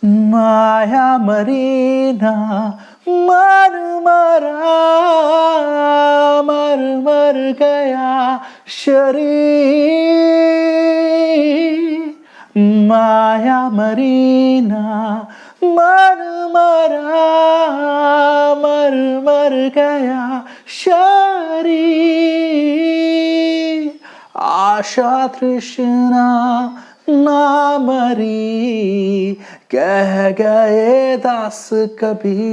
माया मरीना मर मरा मर मर गया शरीर माया मरीना मर मरा मर मर गया शरीर आशा तृष्णा ना मरी कह गए दास Kabir.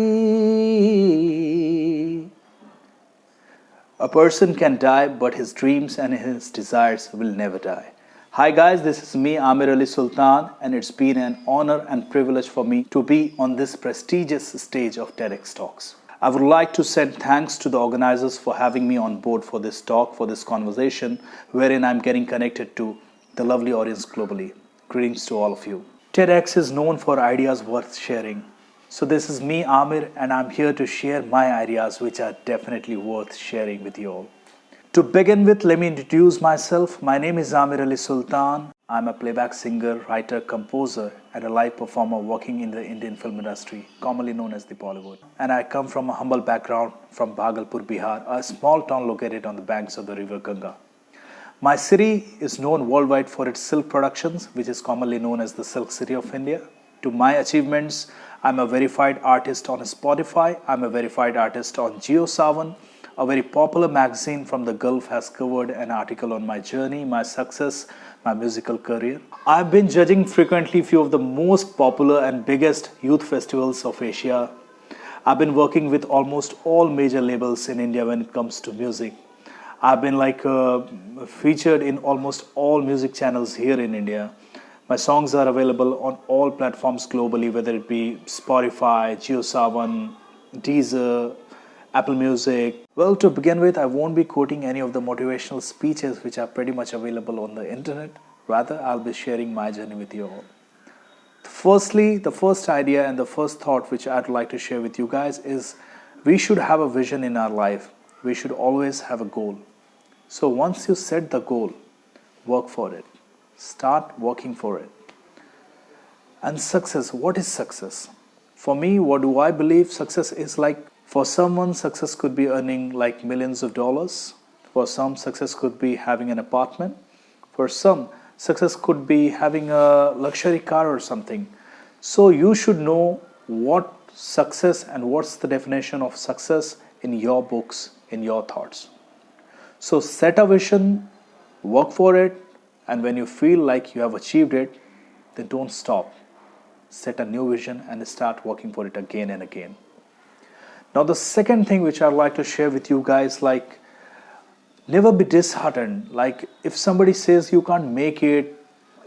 A person can die, but his dreams and his desires will never die. Hi guys, this is me, Amir Ali Sultan, and it's been an honor and privilege for me to be on this prestigious stage of TEDx Talks. I would like to send thanks to the organizers for having me on board for this talk, for this conversation, wherein I'm getting connected to the lovely audience globally. Greetings to all of you. TEDx is known for ideas worth sharing. So this is me, Amir, and I'm here to share my ideas which are definitely worth sharing with you all. To begin with, let me introduce myself. My name is Amir Ali Sultan. I'm a playback singer, writer, composer, and a live performer working in the Indian film industry, commonly known as the Bollywood. And I come from a humble background from Bhagalpur, Bihar, a small town located on the banks of the river Ganga. My city is known worldwide for its silk productions, which is commonly known as the Silk City of India. To my achievements, I'm a verified artist on Spotify. I'm a verified artist on JioSaavn. A very popular magazine from the Gulf has covered an article on my journey, my success, my musical career. I've been judging frequently few of the most popular and biggest youth festivals of Asia. I've been working with almost all major labels in India when it comes to music. I've been featured in almost all music channels here in India. My songs are available on all platforms globally, whether it be Spotify, JioSaavn, Deezer, Apple Music. Well, to begin with, I won't be quoting any of the motivational speeches which are pretty much available on the internet. Rather, I'll be sharing my journey with you all. Firstly, the first idea and the first thought which I'd like to share with you guys is we should have a vision in our life. We should always have a goal. So once you set the goal, work for it. Start working for it. And success, what is success? For me, what do I believe success is like? For someone, success could be earning like millions of dollars. For some, success could be having an apartment. For some, success could be having a luxury car or something. So you should know what success and what's the definition of success in your books, in your thoughts. So set a vision, work for it, and when you feel like you have achieved it, then don't stop. Set a new vision and start working for it again and again. Now the second thing which I'd like to share with you guys, never be disheartened. Like if somebody says you can't make it,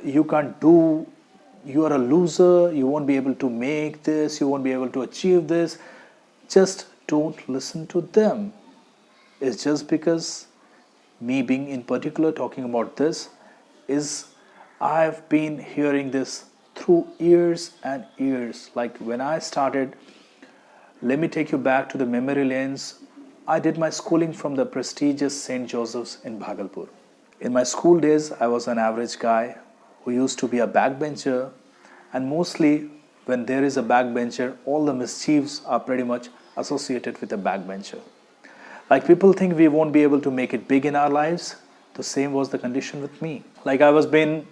you can't do, you are a loser, you won't be able to make this, you won't be able to achieve this, just don't listen to them. It's just because me being in particular talking about this is I've been hearing this through years and years. Like when I started, let me take you back to the memory lanes. I did my schooling from the prestigious St. Joseph's in Bhagalpur. In my school days, I was an average guy who used to be a backbencher, and mostly when there is a backbencher, all the mischiefs are pretty much associated with a backbencher. Like people think we won't be able to make it big in our lives. The same was the condition with me. Like I was been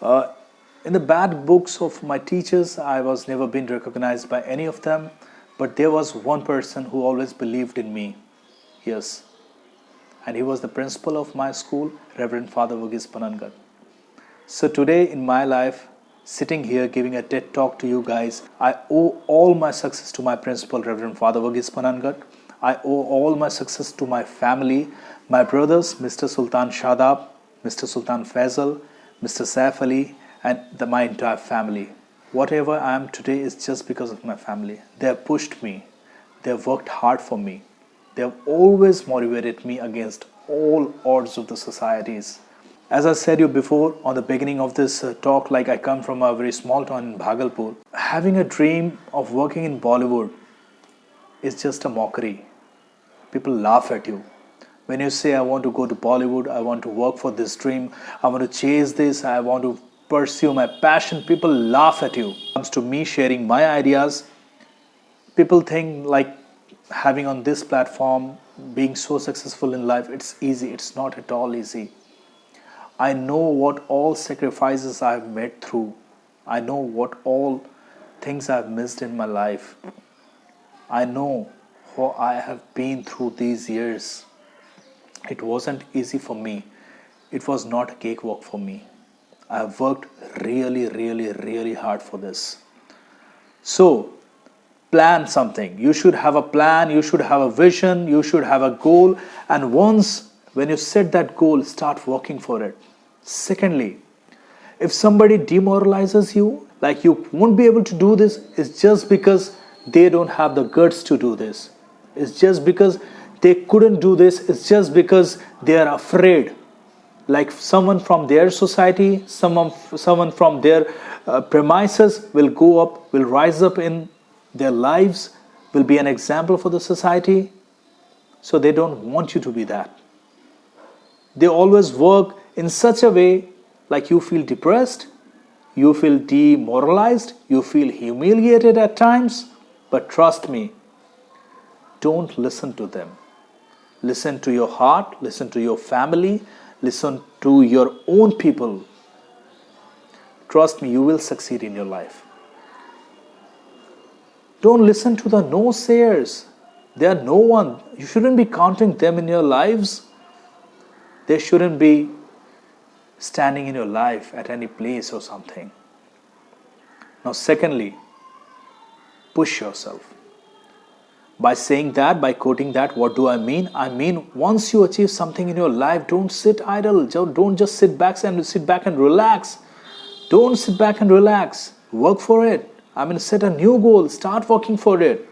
in the bad books of my teachers, I was never been recognized by any of them. But there was one person who always believed in me. Yes. And he was the principal of my school, Reverend Father Verghese Panangat. So today in my life, sitting here giving a TED talk to you guys, I owe all my success to my principal, Reverend Father Verghese Panangat. I owe all my success to my family, my brothers, Mr. Sultan Shadab, Mr. Sultan Faisal, Mr. Saif Ali, and my entire family. Whatever I am today is just because of my family. They have pushed me. They have worked hard for me. They have always motivated me against all odds of the societies. As I said you before on the beginning of this talk, like I come from a very small town in Bhagalpur. Having a dream of working in Bollywood is just a mockery. People laugh at you. When you say, I want to go to Bollywood, I want to work for this dream, I want to chase this, I want to pursue my passion, people laugh at you. When it comes to me sharing my ideas, people think like having on this platform, being so successful in life, it's easy. It's not at all easy. I know what all sacrifices I've made through. I know what all things I've missed in my life. I know what I have been through these years. It wasn't easy for me. It was not a cakewalk for me. I have worked really, really, really hard for this. So, plan something. You should have a plan, you should have a vision, you should have a goal. And once when you set that goal, start working for it. Secondly, if somebody demoralizes you, like you won't be able to do this, it's just because they don't have the guts to do this. It's just because they couldn't do this. It's just because they are afraid. Like someone from their society, someone from their premises will go up, will rise up in their lives, will be an example for the society. So they don't want you to be that. They always work in such a way like you feel depressed, you feel demoralized, you feel humiliated at times. But trust me, don't listen to them. Listen to your heart, listen to your family, listen to your own people. Trust me, you will succeed in your life. Don't listen to the no-sayers. They are no one. You shouldn't be counting them in your lives. They shouldn't be standing in your life at any place or something. Now, secondly, push yourself. By saying that, by quoting that, what do I mean? I mean, once you achieve something in your life, don't sit idle. Don't just sit back and relax. Don't sit back and relax. Work for it. Set a new goal. Start working for it.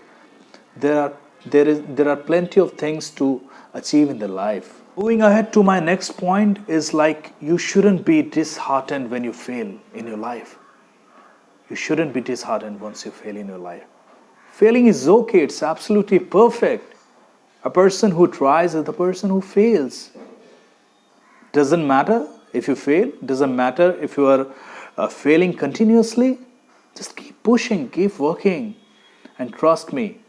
There are plenty of things to achieve in the life. Moving ahead to my next point is like you shouldn't be disheartened when you fail in your life. You shouldn't be disheartened once you fail in your life. Failing is okay. It's absolutely perfect. A person who tries is the person who fails. Doesn't matter if you fail. Doesn't matter if you are failing continuously. Just keep pushing, keep working. And trust me,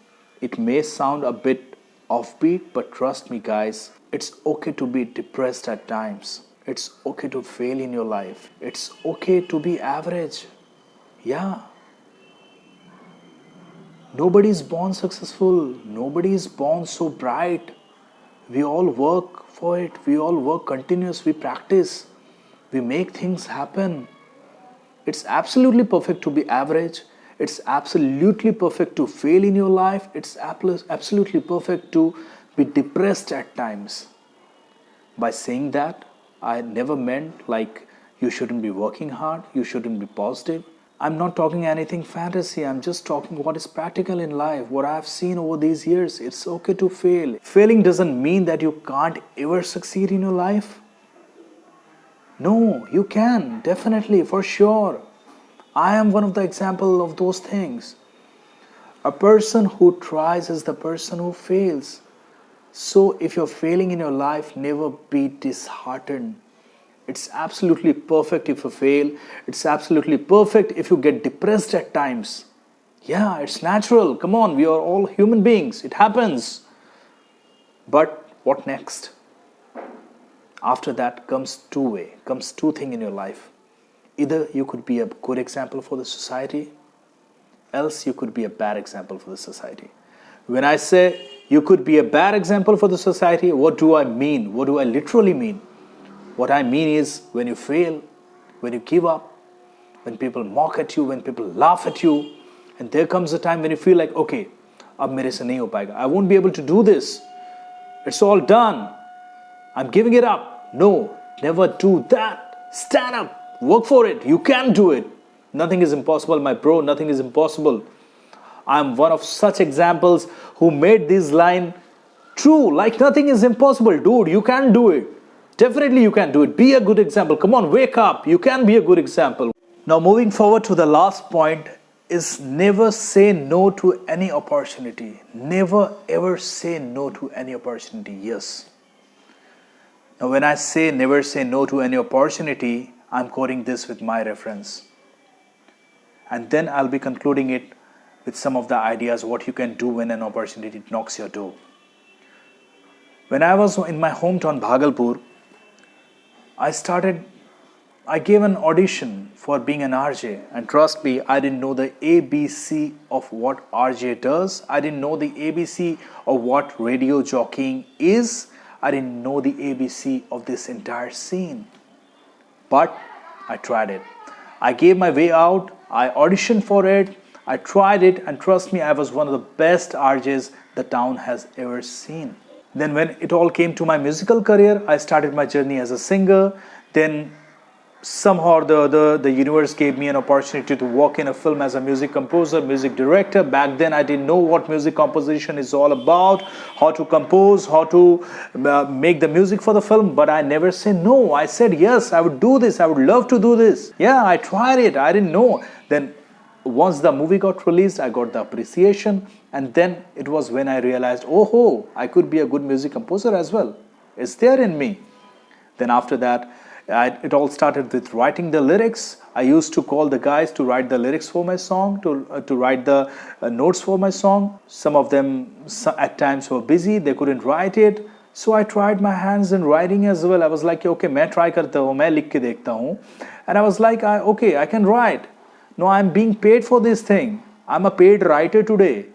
it may sound a bit offbeat, but trust me guys, it's okay to be depressed at times. It's okay to fail in your life. It's okay to be average. Yeah. Nobody is born successful. Nobody is born so bright. We all work for it. We all work continuous. We practice. We make things happen. It's absolutely perfect to be average. It's absolutely perfect to fail in your life. It's absolutely perfect to be depressed at times. By saying that, I never meant like you shouldn't be working hard. You shouldn't be positive. I'm not talking anything fantasy. I'm just talking what is practical in life, what I've seen over these years. It's okay to fail. Failing doesn't mean that you can't ever succeed in your life. No, you can, definitely, for sure. I am one of the examples of those things. A person who tries is the person who fails. So if you're failing in your life, never be disheartened. It's absolutely perfect if you fail. It's absolutely perfect if you get depressed at times. Yeah, it's natural. Come on, we are all human beings. It happens. But what next? After that comes two things in your life. Either you could be a good example for the society, else you could be a bad example for the society. When I say you could be a bad example for the society, what do I mean? What do I literally mean? What I mean is when you fail, when you give up, when people mock at you, when people laugh at you, and there comes a time when you feel like, okay, ab mere se nahi ho payega. I won't be able to do this. It's all done. I'm giving it up. No, never do that. Stand up. Work for it. You can do it. Nothing is impossible, my bro. Nothing is impossible. I'm one of such examples who made this line true. Like nothing is impossible. Dude, you can do it. Definitely you can do it. Be a good example. Come on, wake up. You can be a good example. Now moving forward to the last point is never say no to any opportunity. Never ever say no to any opportunity. Yes. Now when I say never say no to any opportunity, I'm quoting this with my reference. And then I'll be concluding it with some of the ideas what you can do when an opportunity knocks your door. When I was in my hometown Bhagalpur, I gave an audition for being an RJ, and trust me, I didn't know the ABC of what RJ does. I didn't know the ABC of what radio jockeying is. I didn't know the ABC of this entire scene. But I tried it. I gave my way out. I auditioned for it. I tried it, and trust me, I was one of the best RJs the town has ever seen. Then when it all came to my musical career, I started my journey as a singer. Then somehow or the other, the universe gave me an opportunity to work in a film as a music composer, music director. Back then, I didn't know what music composition is all about, how to compose, how to make the music for the film. But I never said no. I said, yes, I would do this. I would love to do this. Yeah, I tried it. I didn't know. Then once the movie got released, I got the appreciation. And then it was when I realized, oh, I could be a good music composer as well. It's there in me. Then after that, it all started with writing the lyrics. I used to call the guys to write the lyrics for my song, to write the notes for my song. Some of them at times were busy, they couldn't write it. So I tried my hands in writing as well. I was like, okay, मैं try करता हूँ, मैं लिख के देखता हूँ. And I was like, okay, I can write. No, I'm being paid for this thing. I'm a paid writer today.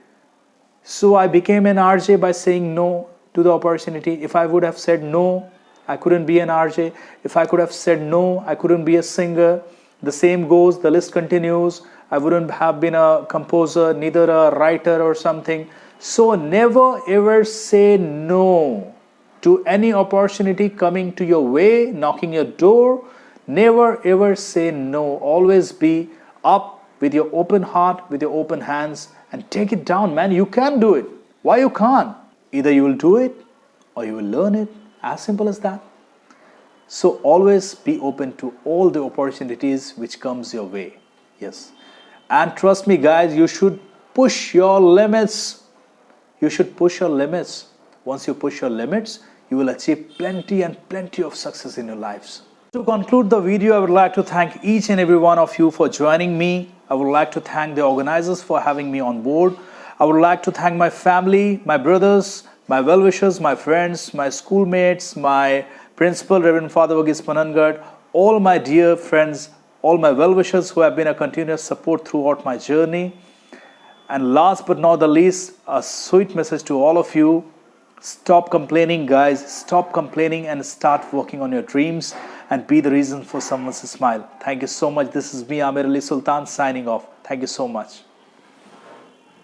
So I became an RJ by saying no to the opportunity. If I would have said no, I couldn't be an RJ. If I could have said no, I couldn't be a singer. The same goes, the list continues. I wouldn't have been a composer, neither a writer or something. So never ever say no to any opportunity coming to your way, knocking your door. Never ever say no. Always be up with your open heart, with your open hands, and take it down, man. You can do it. Why you can't? Either you will do it or you will learn it. As simple as that. So always be open to all the opportunities which comes your way. Yes. And trust me, guys, you should push your limits. You should push your limits. Once you push your limits, you will achieve plenty and plenty of success in your lives. To conclude the video, I would like to thank each and every one of you for joining me. I would like to thank the organizers for having me on board. I would like to thank my family, my brothers, my well-wishers, my friends, my schoolmates, my principal, Reverend Father Verghese Panangat, all my dear friends, all my well-wishers who have been a continuous support throughout my journey. And last but not the least, a sweet message to all of you. Stop complaining, guys. Stop complaining and start working on your dreams and be the reason for someone's smile. Thank you so much. This is me, Amir Ali Sultan, signing off. Thank you so much.